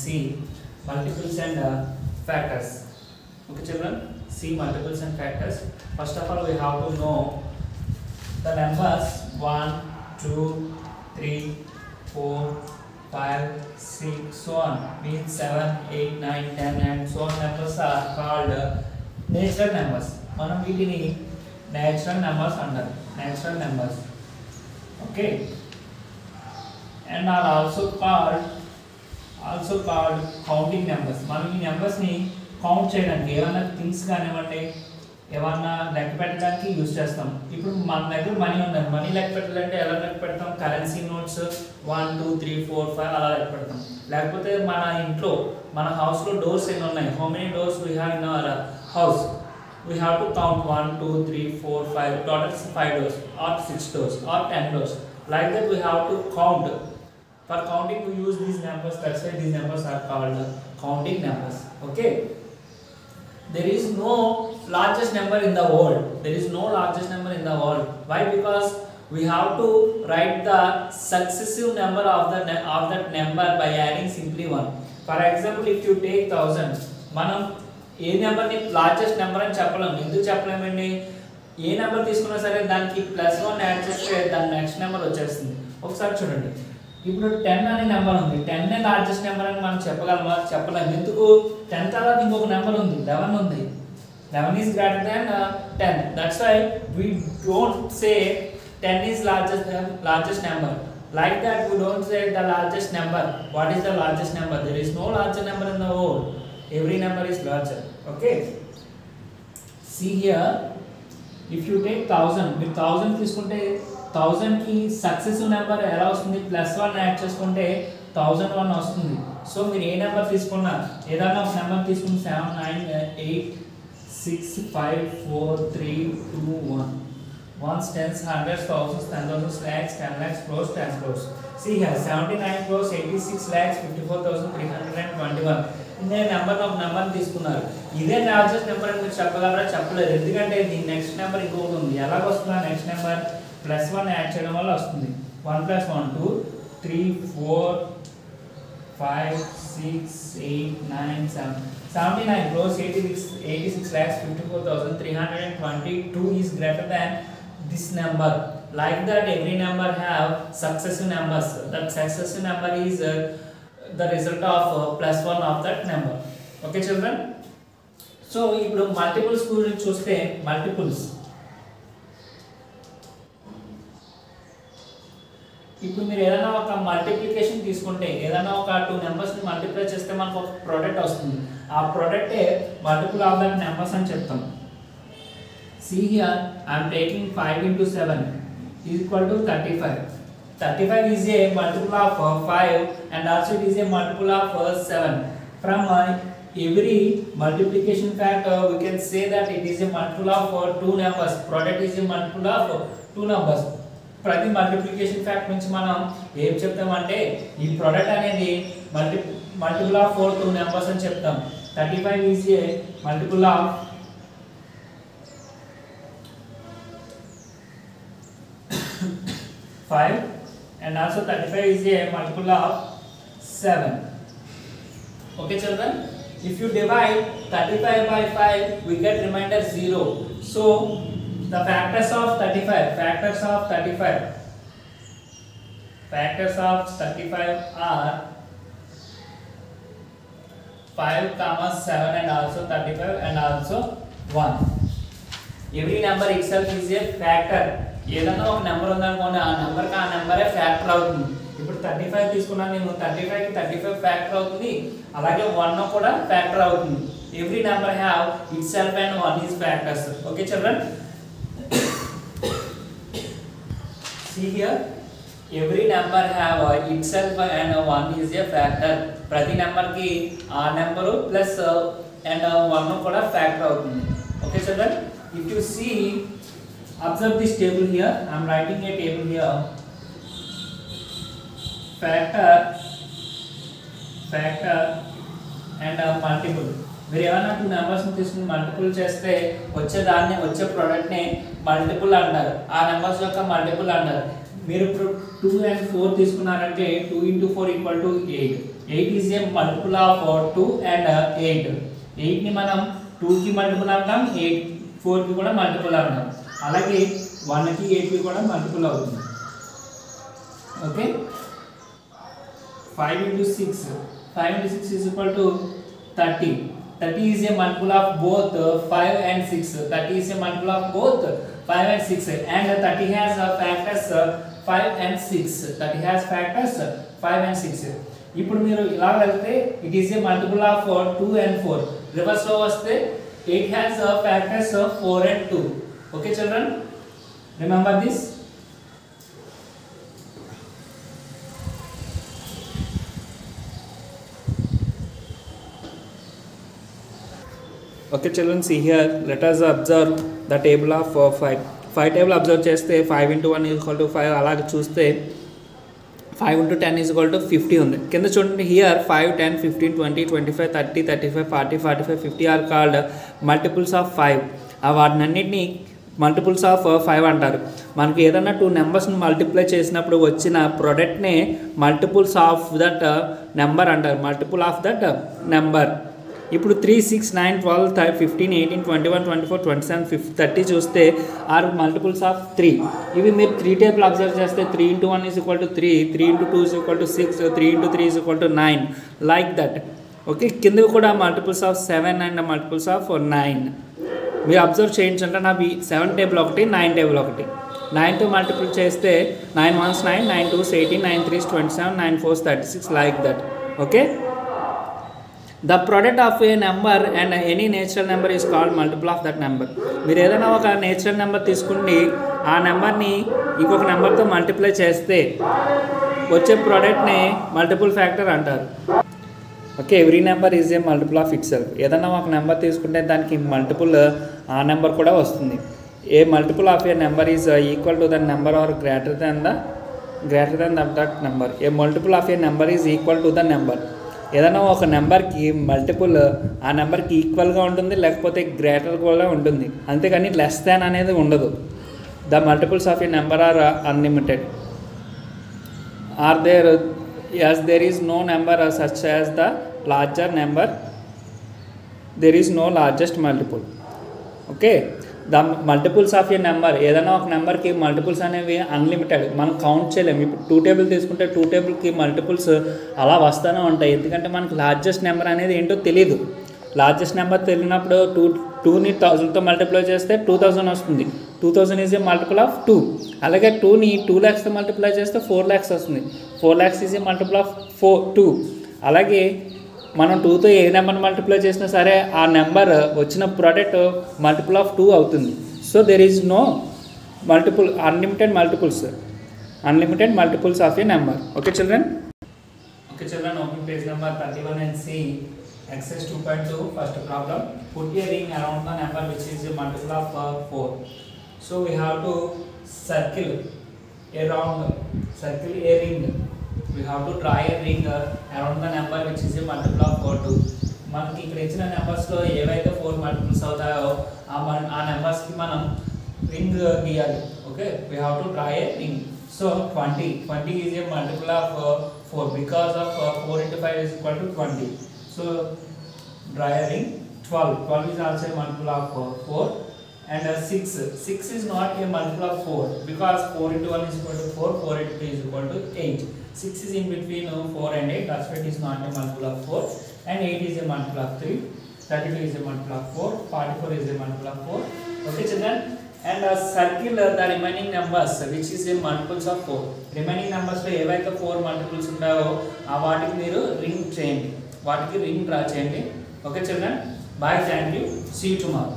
see multiples and factors. Okay children, see multiples and factors. First of all we have to know the numbers 1, 2, 3, 4, 5, 6, so on, means 7, 8, 9, 10 and so on numbers are called natural numbers. మనం వీటిని natural numbers అంటారు, natural numbers. Okay, and are also called counting numbers. మనం ఈ numbers ని count చేయడానికి ఏమైనా things కానివ్వండి ఏమన్నా లెక్క పెట్టడానికి యూజ్ చేస్తాం. ఇప్పుడు మన దగ్గర మనీ ఉందండి, మనీ లెక్క పెట్టాలంటే ఎలా లెక్క పెడతాం? కరెన్సీ నోట్స్ 1 2 3 4 5 అలా లెక్క పెడతాం. లేకపోతే మన ఇంట్లో మన హౌస్లో డోర్స్ ఎన్ని ఉన్నాయి, how many doors we have in our house, we have to count 1 2 3 4 5, total 5 doors or 6 doors or 10 doors, like that we have to count. For counting we use these numbers, that's why these numbers are called counting numbers. Okay, there is no largest number in the world, there is no largest number in the world. Why? Because we have to write the successive number of that number by adding simply 1. For example, if you take 1000, మనం ఏ నెంబర్ని largest number అని చెప్పలేము. ఎందుకు చెప్పలేమండి? ఏ number తీసుకున్నా సరే దానికి +1 add చేస్తే దాని నెక్స్ట్ నెంబర్ వచ్చేస్తుంది. ఒకసారి చూడండి, ఇప్పుడు 10 అనే నెంబర్ ఉంది, 10 నే లార్జెస్ట్ నెంబర్ అని మనం చెప్పగలమా? చెప్పలేము. ఎందుకు? 10 తర్వాత ఇంకొక నెంబర్ ఉంది, 11 ఉంది. 11 is greater than 10. That's why we don't say 10 is largest number. Like that we don't say the largest number. What is the largest number? There is no larger number in the world. Every number is larger. Okay, see here, if you take 1000, మీరు 1000 తీసుకుంటే 1000 కి successive number ఎలా వస్తుంది? +1 add చేసుకుంటే 1001 వస్తుంది. So మీరు ఏ number తీసుకున్నా, ఏదైనా ఒక నెంబర్ తీసుకుని 7 9 8 6 5 4 3 2 1, ones, tens, hundreds, thousands, 10,000, lakhs, 10 lakhs, crores, 10 crores. See here, 79 crores, 86 lakhs, 54,321. ఇదే నెంబర్ ఒక నెంబర్ తీసుకున్నారు. ఇదే లార్జెస్ట్ నెంబర్ అని మీరు చెప్పగలరా? చెప్పలేరు. ఎందుకంటే దీని నెక్స్ట్ నెంబర్ ఇంకొకటి ఉంది. ఎలాగ వస్తుందా నెక్స్ట్ నెంబర్? +1 యాడ్ చేయడం వల్ల వస్తుంది. 1 + 1 2 3 4 5 6 8 9 7. 79 crores, 86 lakhs, 54,322 is greater than this number. Like that every number have successive numbers. That successive number is the result of +1 of that number. Okay children, so ఇప్పుడు multiples గురించి చూస్తే multiples, ఇప్పుడు మీరు ఏదైనా ఒక మల్టిప్లికేషన్ తీసుకుంటే ఏదైనా ఒక 2 నెంబర్స్ని మల్టిప్లై చేస్తే మనకు ఒక ప్రోడక్ట్ వస్తుంది. ఆ ప్రోడక్టే మల్టిపుల్ ఆఫ్ దట్ నెంబర్స్ అని చెప్తాం. See here, I am taking 5 into 7 is equal to 35. 35 is a multiple of 5 and also it is a multiple of 7. From every multiplication factor we can say that it is a multiple of 2 numbers. Product is a multiple of 2 numbers. ప్రతి multiplication fact నుంచి మనం ఏం చెప్తామంటే ఈ product అనేది multiple of 2 numbers అని చెప్తాం. 35 is a multiple of 5 and also 35 is a multiple of 7. Okay children, if you divide 35 by 5 we get remainder 0. So the factors of 35 are 5, 7 and also 35 and also 1. Every number itself is a factor. ఏదైనా ఒక number ఉందనుకోండి, ఆ నెంబర్కి ఆ నెంబరే factor అవుతుంది. ఇప్పుడు 35 తీసుకున్నా నేను 35కి 35 ఫ్యాక్టర్ అవుతుంది, అలాగే 1 కూడా ఫ్యాక్టర్ అవుతుంది. Every number have it self and 1 is factors. Okay children, see here, every number have itself and 1 is a factor. ప్రతి నెంబర్కి ఆ నెంబరు ప్లస్ అండ్ 1 కూడా ఫ్యాక్టర్ అవుతుంది. Okay children, if you see, observe this table here. I am writing a table here. Factor and multiple. మీరు ఏమైనా 2 నెంబర్స్ని తీసుకుని multiple చేస్తే వచ్చే ప్రోడక్ట్ని మల్టిపుల్ అంటారు. ఆ నెంబర్స్ యొక్క మల్టిపుల్ అంటారు. మీరు ఇప్పుడు 2 and 4 తీసుకున్నారంటే 2 into 4 = 8. 8 is a multiple of 2 and 8. 8ని మనం 2కి మల్టిపుల్ అంటాం, 4కి కూడా మల్టిపుల్ అంటాం. అలాగే 1కి 8కి కూడా మల్టిపుల్ అవుతుంది. Okay, 5 into 6. 5 into 6 is equal to 30. 30 is a multiple of both 5 and 6. 30 is a multiple of both 5 and 6. And 30 has factors 5 and 6. 30 has factors 5 and 6. ఇప్పుడు మీరు ఇలా వెళ్తే it is a multiple of 2 and 4. Reverse లో వస్తే 8 has factors 4 and 2. Okay children, remember this. Okay children, see here, let us observe the table of 5. 5 table observe చేస్తే 5 into 1 is equal to 5. అలాగే చూస్తే 5 into 10 is equal to 50 ఉంది. కింద చూడండి, here 5, 10, 15, 20, 25, 30, 35, 40, 45, 50 are called multiples of 5. వాటినన్నిటిని multiples of 5 అంటారు. మనకి ఏదైనా 2 నెంబర్స్ని మల్టిప్లై చేసినప్పుడు వచ్చిన ప్రోడక్ట్నే మల్టిపుల్స్ ఆఫ్ దట్ నెంబర్ అంటారు, మల్టిపుల్ ఆఫ్ దట్ నెంబర్. ఇప్పుడు 3, 6, 9, 12, 15, 18, 21, 24, 27, 50, 30 చూస్తే ఆర్ మల్టిపుల్స్ ఆఫ్ 3. ఇవి మీరు 3 టేబుల్ అబ్జర్వ్ చేస్తే 3 into 1 is equal to 3, 3 into 2 is equal to 6, 3 into 3 is equal to 9, like that. Okay, కింద కూడా multiples of 7 and multiples of 9 మీరు observe చేయించంటే నాకు 7 టేబుల్ ఒకటి, 9 టేబుల్ ఒకటి. 9తో మల్టిపుల్ చేస్తే 9 1s 9, 9 2s 18, 9 3s 27, 9 4s 36, like that. Okay, the product of a number and any natural number is called multiple of that number. మీరు ఏదైనా ఒక natural number తీసుకుని ఆ నెంబర్ని ఇంకొక నెంబర్తో మల్టిప్లై చేస్తే వచ్చే ప్రోడక్ట్ని మల్టిపుల్ ఫ్యాక్టర్ అంటారు. Okay, every number is a multiple of it self. ఏదైనా ఒక నెంబర్ తీసుకుంటే దానికి మల్టిపుల్ ఆ నెంబర్ కూడా వస్తుంది. A multiple of a number is equal to the number or greater than that number. A multiple of a number is equal to the number. ఏదైనా ఒక నెంబర్కి మల్టిపుల్ ఆ నెంబర్కి ఈక్వల్గా ఉంటుంది, లేకపోతే గ్రేటర్ కూడా ఉంటుంది, అంతేకాని లెస్ దాన్ అనేది ఉండదు. The multiples of a number are unlimited. Or there as there is no number such as the larger number, there is no largest multiple. Okay, the multiples of a number, ఏదైనా ఒక నెంబర్కి multiples అనేవి unlimited, మనం count చేయలేము. ఇప్పుడు 2 table తీసుకుంటే 2 టేబుల్కి multiples అలా వస్తూనే ఉంటాయి, ఎందుకంటే మనకి లార్జెస్ట్ నెంబర్ అనేది ఏంటో తెలియదు. లార్జెస్ట్ నెంబర్ తెలియనప్పుడు 2ని 1000తో మల్టిప్లై చేస్తే 2000 వస్తుంది. 2000 ఈజ్ ఏ మల్టిపుల్ ఆఫ్ 2. అలాగే 2ని 2 lakhsతో మల్టిప్లై చేస్తే 4 lakhs వస్తుంది. 4 lakhs is a multiple of 2. అలాగే మనం 2తో ఏ నెంబర్ మల్టిప్లై చేసినా సరే ఆ నెంబర్ వచ్చిన ప్రోడక్ట్ మల్టిపుల్ ఆఫ్ 2 అవుతుంది. So there is no unlimited multiples of a number. Okay children, open page number 31 and see exercise 2.2. first problem, put a ring around the number which is a multiple of 4. So we have to circle a ring. We have to draw a ring around the number which is a multiple of 4. మనకి ఇక్కడ ఇచ్చిన నెంబర్స్లో ఏవైతే 4 multiples అవుతాయో ఆ నెంబర్స్కి మనం ring గీయాలి. Okay, we have to draw a ring. So 20 is a multiple of 4 because of 4 into 5 is equal to 20. So draw a ring. 12 is also a multiple of 4. And 6 is not a multiple of 4 because 4 into 1 is equal to 4, 4 into 2 is equal to 8. 6 is in between 4 and 8, that's why it is not a multiple of 4. And 8 is a multiple of 3, 32 is a multiple of 4, 44 is a multiple of 4. Okay children, and circle the remaining numbers which is a multiples of 4. Remaining numbers లో ఏవైతే 4 multiples ఉంటాయో ఆ వాటికి మీరు ring చేయండి, వాటికి ring draw చేయండి. Okay children, bye, thank you, see you tomorrow.